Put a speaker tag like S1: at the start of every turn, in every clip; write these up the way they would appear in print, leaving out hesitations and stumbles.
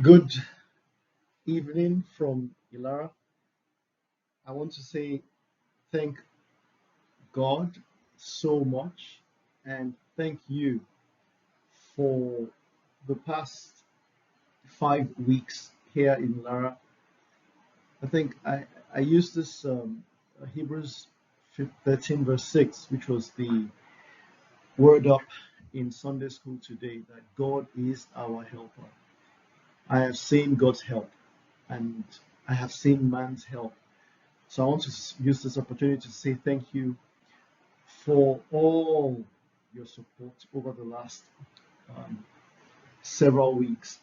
S1: Good evening from Ilara. I want to say thank God so much and thank you for the past 5 weeks here in Ilara. I think I used this Hebrews 13 verse 6, which was the word up in Sunday school today, that God is our helper. I have seen God's help and I have seen man's help. So I want to use this opportunity to say thank you for all your support over the last um, several weeks.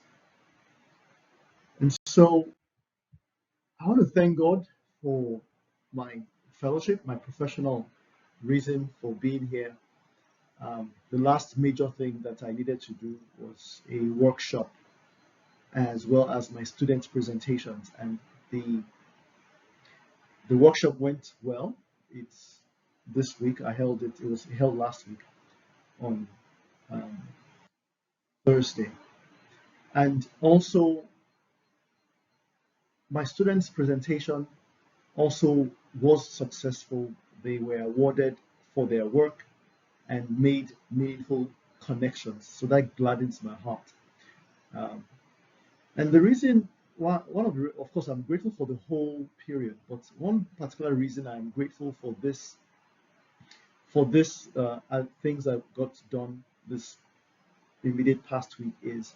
S1: And so I want to thank God for my fellowship, my professional reason for being here. The last major thing that I needed to do was a workshop as well as my student presentations. And the the workshop went well. It's this week. I held it. It was held last week on um, Thursday. And also, my students' presentation also was successful. They were awarded for their work and made meaningful connections. So that gladdens my heart. Um, and the reason, one of the, of course, I'm grateful for the whole period, but one particular reason I'm grateful for this things that got done this immediate past week is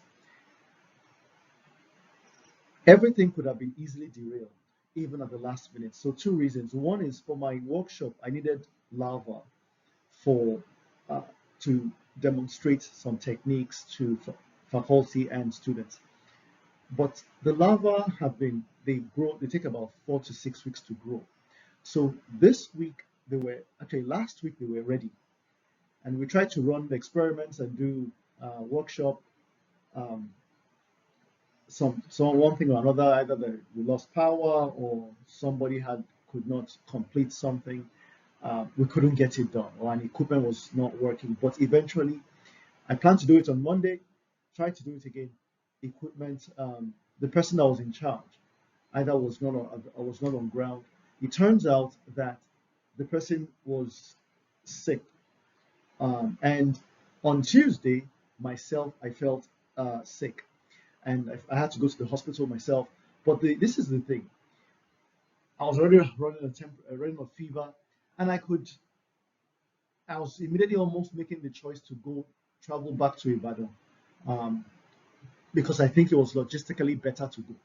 S1: everything could have been easily derailed, even at the last minute. So two reasons. One is for my workshop, I needed lava for uh, to demonstrate some techniques to faculty and students. But the lava have been they grow. They take about 4 to 6 weeks to grow. So this week they were actually last week they were ready, and we tried to run the experiments and do workshop. Um, some one thing or another, either we lost power or somebody had could not complete something. We couldn't get it done, or an equipment was not working. But eventually, I planned to do it on Monday. Tried to do it again. Equipment. The person that was in charge either was not on ground. It turns out that the person was sick, and on Tuesday, myself, I felt sick, and I had to go to the hospital myself. But this is the thing: I was already running a fever, and I was immediately almost making the choice to go travel back to Ibadan, um, because I think it was logistically better to go.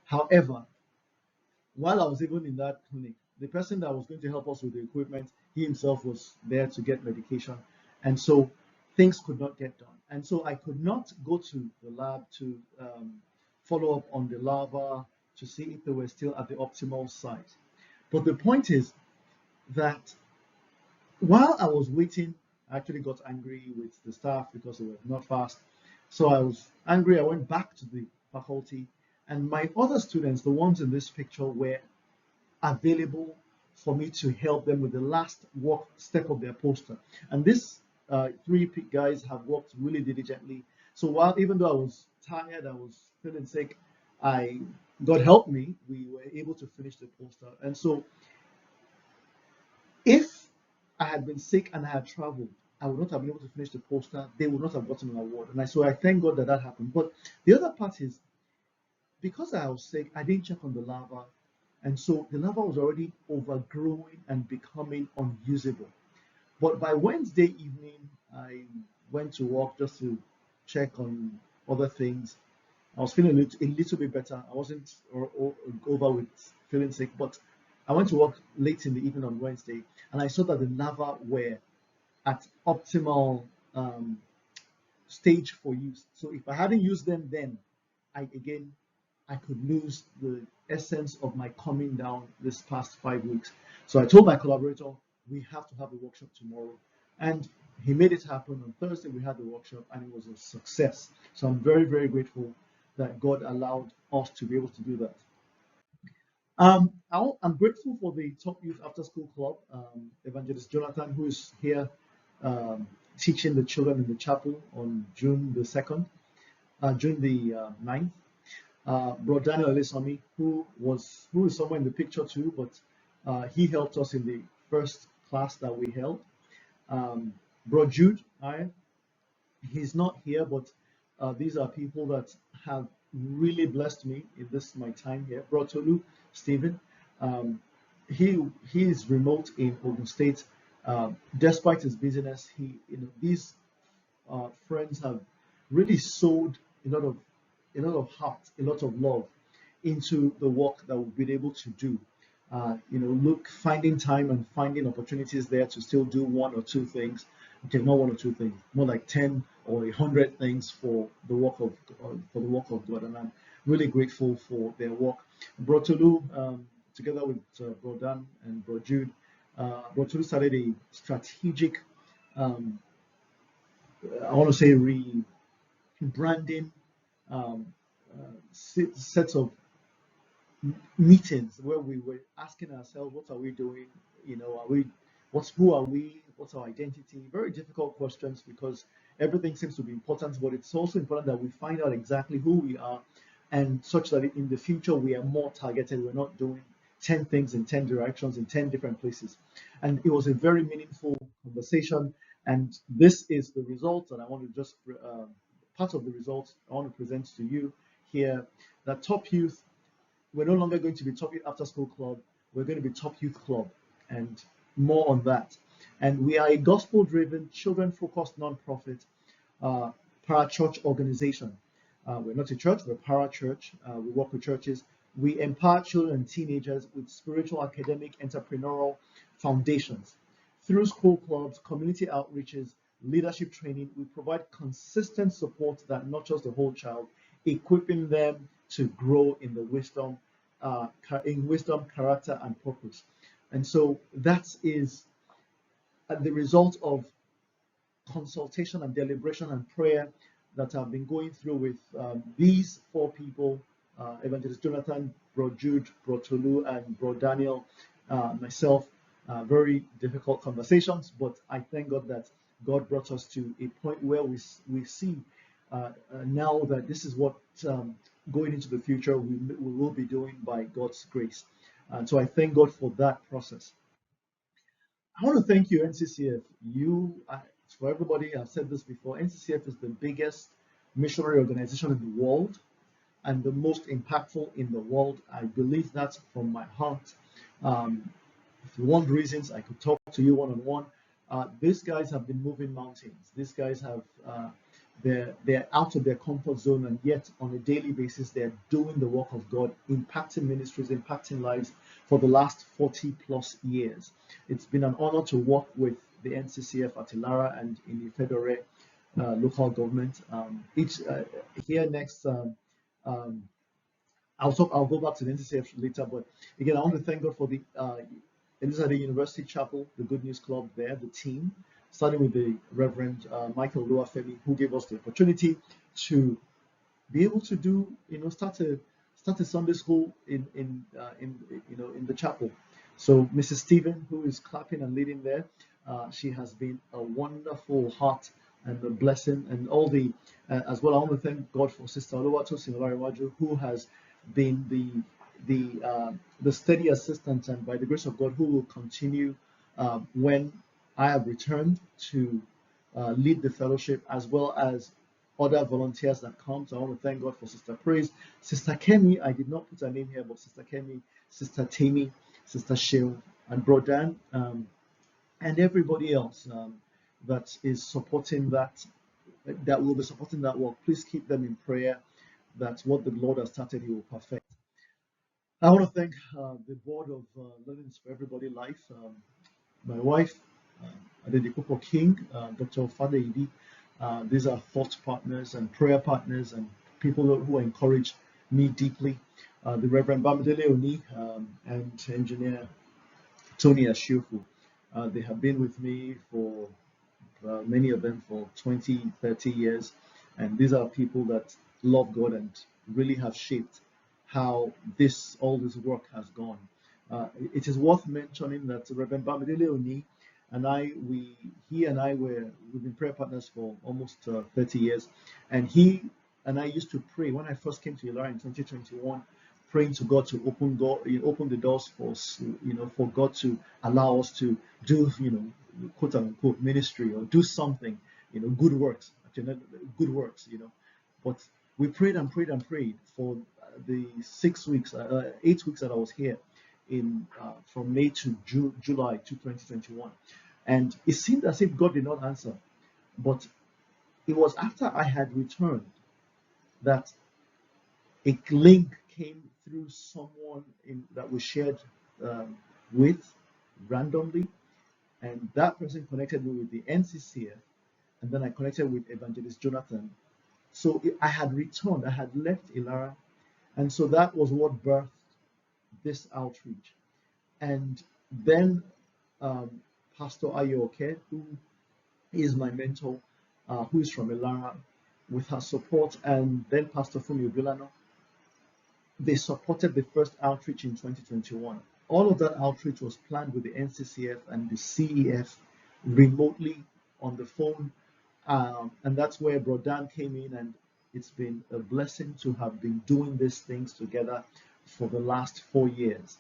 S1: However, while I was even in that clinic, the person that was going to help us with the equipment, he himself was there to get medication, and so things could not get done. And so I could not go to the lab to follow up on the lava to see if they were still at the optimal size. But the point is that while I was waiting, I actually got angry with the staff because they were not fast. So I was angry. I went back to the faculty, and my other students, the ones in this picture, were available for me to help them with the last work step of their poster. And these three guys have worked really diligently. So while even though I was tired, I was feeling sick, I God helped me. We were able to finish the poster. And so if I had been sick and I had traveled, I would not have been able to finish the poster. They would not have gotten an award. So I thank God that that happened. But the other part is because I was sick, I didn't check on the lava. And so the lava was already overgrowing and becoming unusable. But by Wednesday evening, I went to work just to check on other things. I was feeling a little bit better. I wasn't over with feeling sick, but I went to work late in the evening on Wednesday, and I saw that the lava were at optimal stage for use. So if I hadn't used them then, I could lose the essence of my coming down this past 5 weeks. So I told my collaborator we have to have a workshop tomorrow, and he made it happen. On Thursday we had the workshop, and it was a success. So I'm very very grateful that God allowed us to be able to do that. I'm grateful for the Top Youth After School Club, Evangelist Jonathan, who is here um, teaching the children in the chapel on June the 2nd, June the 9th. Bro Daniel Elisomi, who is somewhere in the picture too, but he helped us in the first class that we held. Um, Bro Jude, he's not here, but these are people that have really blessed me in this my time here. Bro Tolu, Stephen, um, he is remote in Ogun State. Despite his busyness, these friends have really sowed a lot of heart, a lot of love into the work that we've been able to do. Look, finding time and finding opportunities there to still do one or two things. Okay, not one or two things, more like 10 or 100 things for the work of God, and I'm really grateful for their work. Bro Tolu, together with Bro Dan and Bro Jude, Bro Tolu started a strategic, um, I want to say, rebranding um, sets of meetings where we were asking ourselves, what are we doing? Who are we? What's our identity? Very difficult questions because everything seems to be important, but it's also important that we find out exactly who we are, and such that in the future we are more targeted. We're not doing 10 things in 10 directions in 10 different places. And it was a very meaningful conversation. And this is the result, and I want to just part of the results I want to present to you here, that Top Youth, we're no longer going to be Top Youth After School Club. We're going to be Top Youth Club, and more on that. And we are a gospel-driven, children-focused nonprofit para-church organization. We're not a church, we're a para-church. We work with churches. We empower children and teenagers with spiritual, academic, entrepreneurial foundations. Through school clubs, community outreaches, leadership training, we provide consistent support that nurtures the whole child, equipping them to grow in wisdom, character, and purpose. And so that is the result of consultation and deliberation and prayer that I've been going through with these four people, Evangelist Jonathan, Bro Jude, Bro Tolu, and Bro Daniel, myself. Very difficult conversations, but I thank God that God brought us to a point where we see now that this is what going into the future we will be doing by God's grace. And so I thank God for that process. I want to thank you, NCCF. For everybody, I've said this before, NCCF is the biggest missionary organization in the world and the most impactful in the world. I believe that from my heart. Um, if you want reasons, I could talk to you one on one. These guys have been moving mountains. These guys have they're out of their comfort zone, and yet on a daily basis they're doing the work of God, impacting ministries, impacting lives for the last 40 plus years. It's been an honor to work with the NCCF at Ilara and in the Fedore local government. Each here next. Um, I'll go back to the NCCF later, but again, I want to thank God for the Elizabeth University Chapel, the Good News Club there, the team, starting with the Reverend Michael Luafemi, who gave us the opportunity to be able to start a Sunday school in the chapel. So Mrs. Stephen, who is clapping and leading there, she has been a wonderful heart and a blessing, and all the as well. I want to thank God for Sister Oluwatosin Olariwaju, who has been the steady assistant, and by the grace of God, who will continue when I have returned to lead the fellowship, as well as other volunteers that come. So I want to thank God for Sister Praise, Sister Kemi. I did not put her name here, but Sister Kemi, Sister Tammy, Sister Sheil, and Bro Dan, and everybody else that is supporting that will be supporting that work. Please keep them in prayer. That what the Lord has started, He will perfect. I want to thank the board of Learning for Everybody Life, my wife, Adedikupo King, Dr. Fadeidi. These are thought partners and prayer partners and people who encourage me deeply. The Reverend Bamidele Oni and Engineer Tony Ashiofu. They have been with me for many of them for 20, 30 years. And these are people that love God and really have shaped how all this work has gone. It is worth mentioning that Reverend Bamidele Oni and we've been prayer partners for almost 30 years. And he and I used to pray when I first came to Ilara in 2021, praying to God to open the doors for us, for God to allow us to do, quote unquote ministry or do something, good works, actually, good works, But we prayed and prayed and prayed for the 6 weeks, 8 weeks that I was here in from May to July to 2021, and it seemed as if God did not answer. But it was after I had returned that a link came through someone that we shared um, with randomly, and that person connected me with the NCCF, and then I connected with Evangelist Jonathan. So I had returned, I had left Ilara, and so that was what birthed this outreach. And then um, Pastor Ayoke, who is my mentor, who is from Ilara, with her support, and then Pastor Fumi Obilano, they supported the first outreach in 2021. All of that outreach was planned with the NCCF and the CEF remotely on the phone. And that's where Brodan came in, and it's been a blessing to have been doing these things together for the last 4 years.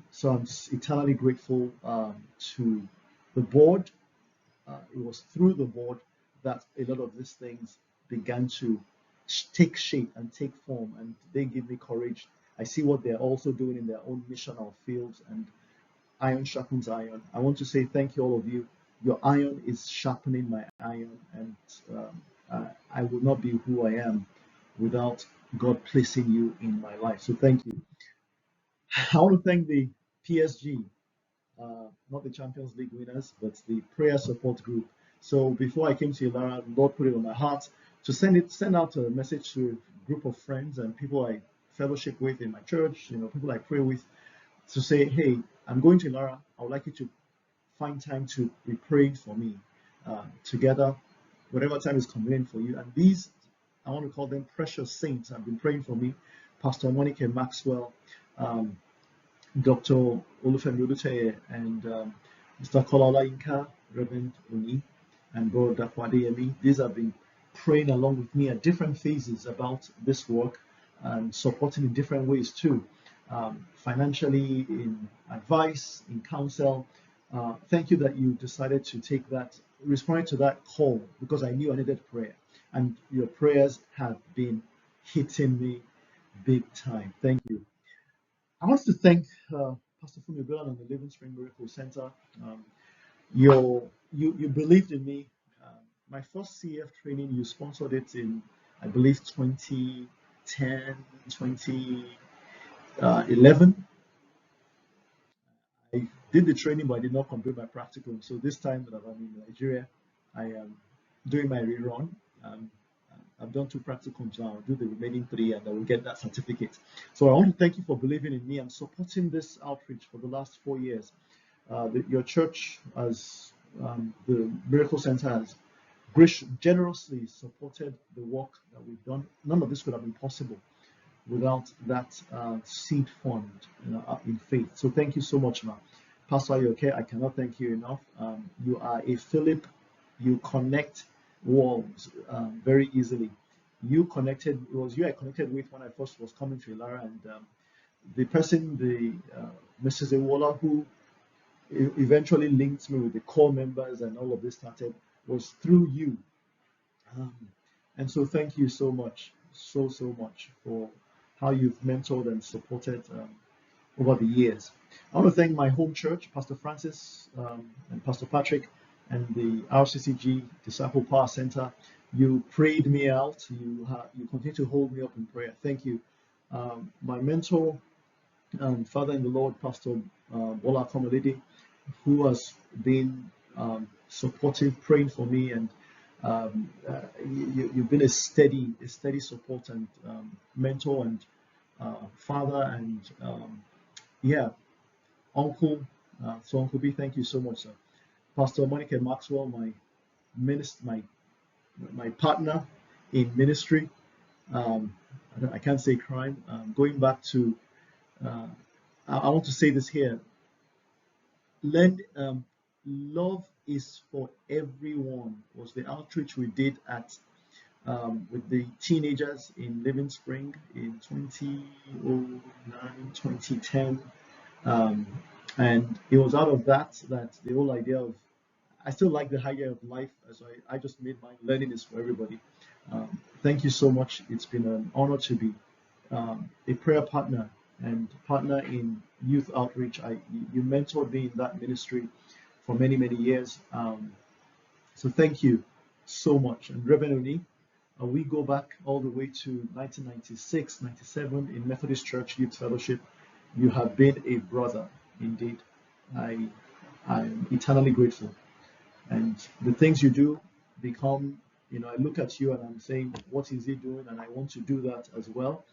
S1: So I'm eternally grateful to the board. It was through the board that a lot of these things began to take shape and take form, and they give me courage. I see what they're also doing in their own missional fields, and iron sharpens iron. I want to say thank you, all of you. Your iron is sharpening my iron, and I would not be who I am without God placing you in my life. So thank you. I want to thank the PSG, not the Champions League winners, but the prayer support group. So before I came to Ilara, the Lord put it on my heart to send out a message to a group of friends and people I fellowship with in my church, people I pray with, to say, hey, I'm going to Ilara. I would like you to find time to be praying for me together, whatever time is convenient for you. And these, I want to call them precious saints, have been praying for me. Pastor Monica Maxwell, um, Dr. Olufemi Oluteye, and Mr. Kolala Inka, Reverend Uni, and Brother Dakwade. These have been praying along with me at different phases about this work and supporting in different ways too, financially, in advice, in counsel. Thank you that you decided to take that, respond to that call, because I knew I needed prayer, and your prayers have been hitting me big time. Thank you. I want to thank Pastor Fumi Bilan and the Living Spring Miracle Center. Um, you believed in me. My first CF training, you sponsored it in, I believe, 2010, 2011. I did the training, but I did not complete my practicum. So this time that I'm in Nigeria, I am doing my rerun. Um, I've done 2 practicums now. I'll do the remaining 3, and I will get that certificate. So I want to thank you for believing in me and supporting this outreach for the last 4 years. Your church, as the Miracle Center, has generously supported the work that we've done. None of this could have been possible without that seed fund, in faith. So thank you so much, ma. Pastor Ayoke, I cannot thank you enough. You are a Philip. You connect walls very easily. It was you I connected with when I first was coming to Ilara, and the person, Mrs. Ewola, who eventually linked me with the core members and all of this started, was through you. Um, and so thank you so much, so much for how you've mentored and supported over the years. I want to thank my home church, Pastor Francis and Pastor Patrick, and the RCCG Disciple Power Center. You prayed me out. You continue to hold me up in prayer. Thank you. My mentor and father in the Lord, Pastor Bola Komalidi, who has been supportive, praying for me, and you've been a steady support and mentor and father and yeah, uncle. So Uncle B, thank you so much, sir. Pastor Monica Maxwell, my partner in ministry. I can't say crime. Going back to, I want to say this here. Love is for everyone was the outreach we did at with the teenagers in Living Spring in 2009, 2010. Um, and it was out of that the whole idea of, I still like the idea of life, so I just made my learning is for everybody. Thank you so much. It's been an honor to be a prayer partner and partner in youth outreach. You mentored me in that ministry for many, many years. So thank you so much. And Reverend Oni, we go back all the way to 1996, 97 in Methodist Church Youth Fellowship. You have been a brother indeed. I I'm eternally grateful. And the things you do become, I look at you and I'm saying, what is he doing? And I want to do that as well.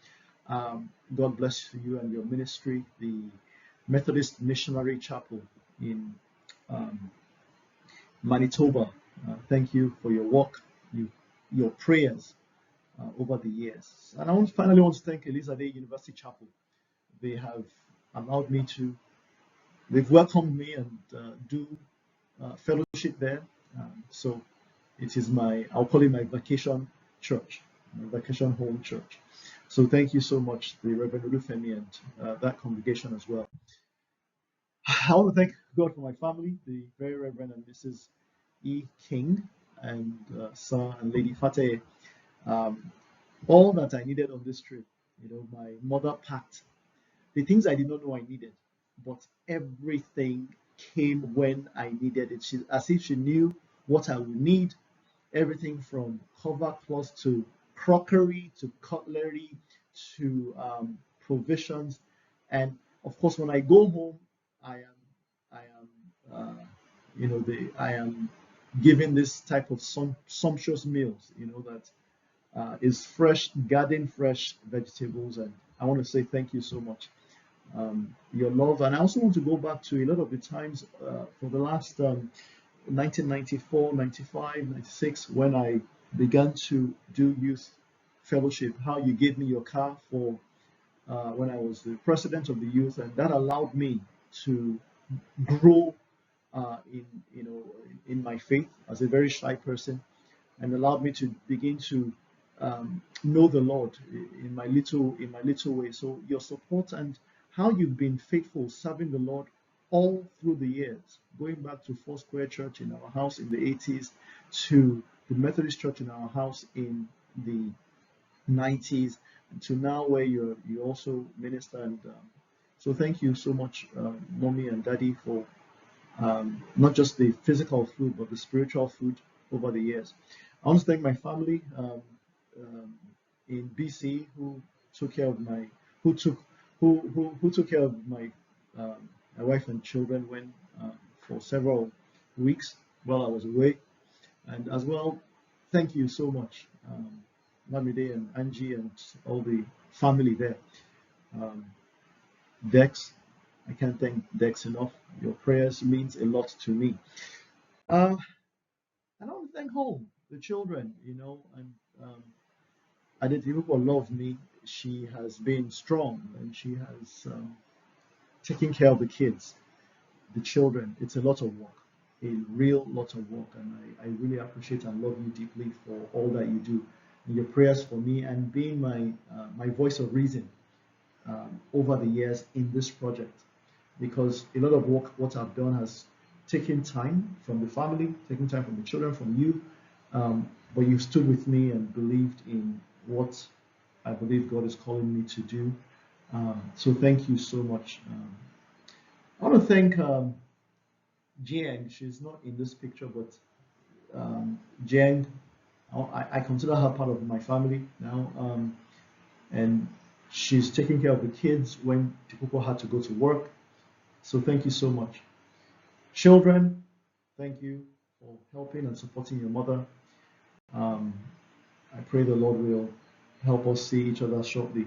S1: God bless you and your ministry, the Methodist Missionary Chapel in um, Manitoba. Thank you for your work, your prayers over the years. And finally want to thank Elizabeth University Chapel. They have allowed me to, they've welcomed me and do fellowship there. So it is I'll call it my vacation church, my vacation home church. So thank you so much, the Reverend Olufemi and that congregation as well. I want to thank God for my family, the very Reverend and Mrs. E. King and Sir and Lady Fate. All that I needed on this trip, my mother packed the things I did not know I needed, but everything came when I needed it. As if she knew what I would need, everything from cover cloths to crockery to cutlery to provisions. And of course, when I go home, I am, I am given this type of sumptuous meals, that is fresh, garden fresh vegetables. And I want to say thank you so much. Your love. And I also want to go back to a lot of the times for the last 1994, 95, 96, when I began to do youth fellowship, how you gave me your car for when I was the president of the youth, and that allowed me to grow in in my faith as a very shy person, and allowed me to begin to know the Lord in my little way. So your support and how you've been faithful serving the Lord all through the years, going back to Four Square Church in our house in the 80s, to the Methodist Church in our house in the 90s, and to now where you also minister. And so thank you so much, mommy and daddy, for not just the physical food, but the spiritual food over the years. I want to thank my family in BC who took care of my, who took, who took care of my wife and children when for several weeks while I was away, and as well, thank you so much, Lamide and Angie and all the family there. Um, Dex, I can't thank Dex enough. Your prayers means a lot to me. Uh, and I want to thank home, the children, and Adetibuko loves me. She has been strong and she has taken care of the kids, the children. It's a lot of work, a real lot of work. And I really appreciate and love you deeply for all that you do. And your prayers for me and being my voice of reason over the years in this project. Because a lot of work, what I've done has taken time from the family, taken time from the children, from you. But you stood with me and believed in what I believe God is calling me to do. So thank you so much. I want to thank Jiang. She's not in this picture, but Jiang, I consider her part of my family now. And she's taking care of the kids when people had to go to work. So thank you so much. Children, thank you for helping and supporting your mother. I pray the Lord will help us see each other shortly